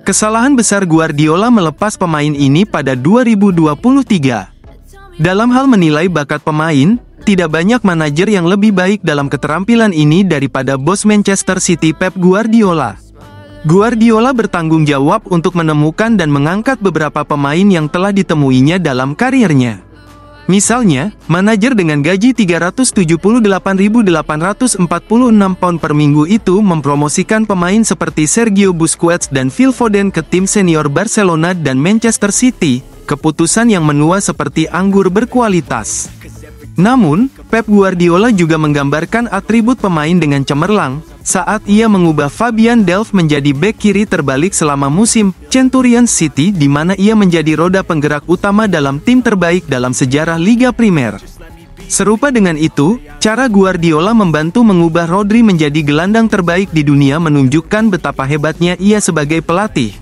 Kesalahan besar Guardiola melepas pemain ini pada 2023. Dalam hal menilai bakat pemain, tidak banyak manajer yang lebih baik dalam keterampilan ini daripada bos Manchester City Pep Guardiola. Guardiola bertanggung jawab untuk menemukan dan mengangkat beberapa pemain yang telah ditemuinya dalam karirnya. Misalnya, manajer dengan gaji 378.846 pound per minggu itu mempromosikan pemain seperti Sergio Busquets dan Phil Foden ke tim senior Barcelona dan Manchester City, keputusan yang menua seperti anggur berkualitas. Namun, Pep Guardiola juga menggambarkan atribut pemain dengan cemerlang, saat ia mengubah Fabian Delph menjadi bek kiri terbalik selama musim Centurions City di mana ia menjadi roda penggerak utama dalam tim terbaik dalam sejarah Liga Primer. Serupa dengan itu, cara Guardiola membantu mengubah Rodri menjadi gelandang terbaik di dunia menunjukkan betapa hebatnya ia sebagai pelatih.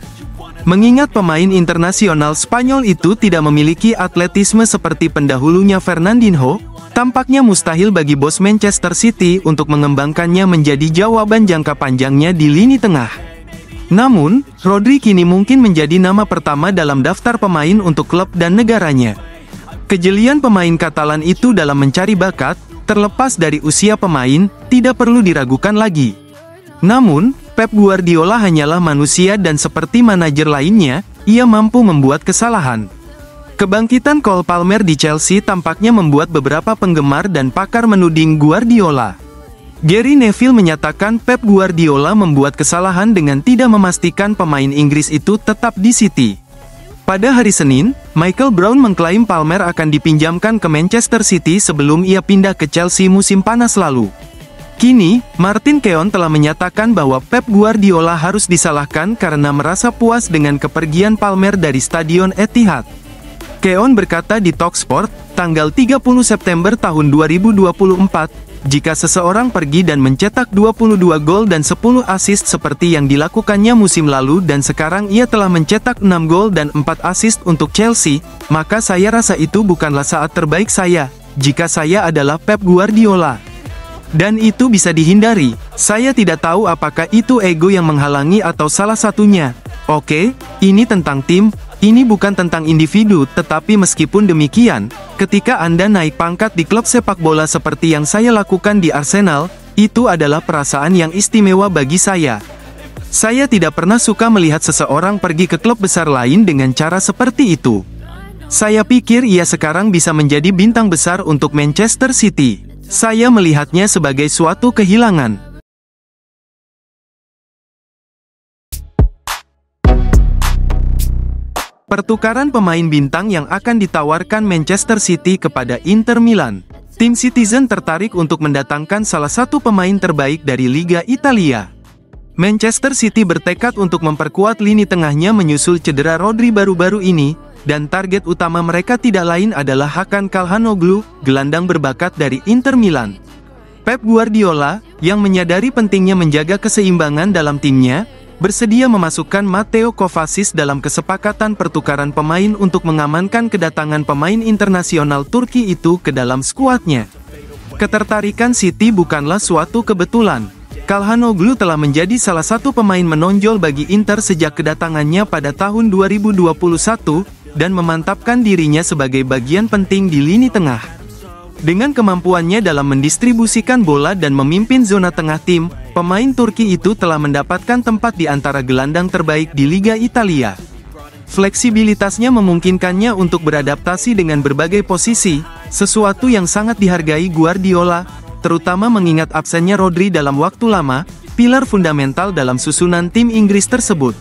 Mengingat pemain internasional Spanyol itu tidak memiliki atletisme seperti pendahulunya Fernandinho, tampaknya mustahil bagi bos Manchester City untuk mengembangkannya menjadi jawaban jangka panjangnya di lini tengah. Namun, Rodri kini mungkin menjadi nama pertama dalam daftar pemain untuk klub dan negaranya. Kejelian pemain Katalan itu dalam mencari bakat, terlepas dari usia pemain, tidak perlu diragukan lagi. Namun, Pep Guardiola hanyalah manusia dan seperti manajer lainnya, ia mampu membuat kesalahan. Kebangkitan Cole Palmer di Chelsea tampaknya membuat beberapa penggemar dan pakar menuding Guardiola. Gary Neville menyatakan Pep Guardiola membuat kesalahan dengan tidak memastikan pemain Inggris itu tetap di City. Pada hari Senin, Michael Brown mengklaim Palmer akan dipinjamkan ke Manchester City sebelum ia pindah ke Chelsea musim panas lalu. Kini, Martin Keown telah menyatakan bahwa Pep Guardiola harus disalahkan karena merasa puas dengan kepergian Palmer dari Stadion Etihad. Keown berkata di Talksport, tanggal 30 September tahun 2024, jika seseorang pergi dan mencetak 22 gol dan 10 assist seperti yang dilakukannya musim lalu dan sekarang ia telah mencetak 6 gol dan 4 assist untuk Chelsea, maka saya rasa itu bukanlah saat terbaik saya, jika saya adalah Pep Guardiola. Dan itu bisa dihindari. Saya tidak tahu apakah itu ego yang menghalangi atau salah satunya. Oke, ini tentang tim, ini bukan tentang individu, tetapi meskipun demikian, ketika Anda naik pangkat di klub sepak bola seperti yang saya lakukan di Arsenal, itu adalah perasaan yang istimewa bagi saya. Saya tidak pernah suka melihat seseorang pergi ke klub besar lain dengan cara seperti itu. Saya pikir ia sekarang bisa menjadi bintang besar untuk Manchester City. Saya melihatnya sebagai suatu kehilangan. Pertukaran pemain bintang yang akan ditawarkan Manchester City kepada Inter Milan. Tim Citizen tertarik untuk mendatangkan salah satu pemain terbaik dari Liga Italia. Manchester City bertekad untuk memperkuat lini tengahnya menyusul cedera Rodri baru-baru ini, dan target utama mereka tidak lain adalah Hakan Calhanoglu, gelandang berbakat dari Inter Milan. Pep Guardiola, yang menyadari pentingnya menjaga keseimbangan dalam timnya, bersedia memasukkan Mateo Kovacic dalam kesepakatan pertukaran pemain untuk mengamankan kedatangan pemain internasional Turki itu ke dalam skuadnya. Ketertarikan City bukanlah suatu kebetulan. Calhanoglu telah menjadi salah satu pemain menonjol bagi Inter sejak kedatangannya pada tahun 2021, dan memantapkan dirinya sebagai bagian penting di lini tengah. Dengan kemampuannya dalam mendistribusikan bola dan memimpin zona tengah tim, pemain Turki itu telah mendapatkan tempat di antara gelandang terbaik di Liga Italia. Fleksibilitasnya memungkinkannya untuk beradaptasi dengan berbagai posisi, sesuatu yang sangat dihargai Guardiola, terutama mengingat absennya Rodri dalam waktu lama, pilar fundamental dalam susunan tim Inggris tersebut.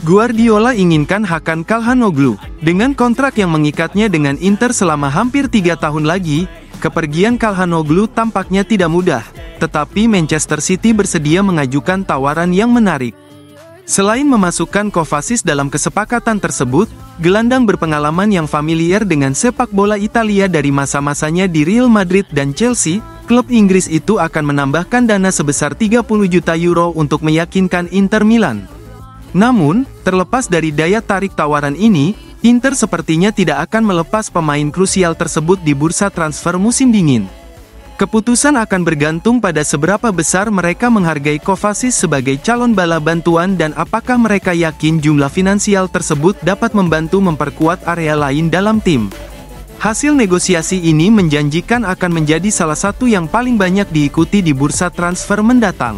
Guardiola inginkan Hakan Calhanoglu. Dengan kontrak yang mengikatnya dengan Inter selama hampir 3 tahun lagi, kepergian Calhanoglu tampaknya tidak mudah, tetapi Manchester City bersedia mengajukan tawaran yang menarik. Selain memasukkan Kovacic dalam kesepakatan tersebut, gelandang berpengalaman yang familiar dengan sepak bola Italia dari masa-masanya di Real Madrid dan Chelsea, klub Inggris itu akan menambahkan dana sebesar 30 juta euro untuk meyakinkan Inter Milan. Namun, terlepas dari daya tarik tawaran ini, Inter sepertinya tidak akan melepas pemain krusial tersebut di bursa transfer musim dingin. Keputusan akan bergantung pada seberapa besar mereka menghargai Kovacic sebagai calon bala bantuan dan apakah mereka yakin jumlah finansial tersebut dapat membantu memperkuat area lain dalam tim. Hasil negosiasi ini menjanjikan akan menjadi salah satu yang paling banyak diikuti di bursa transfer mendatang.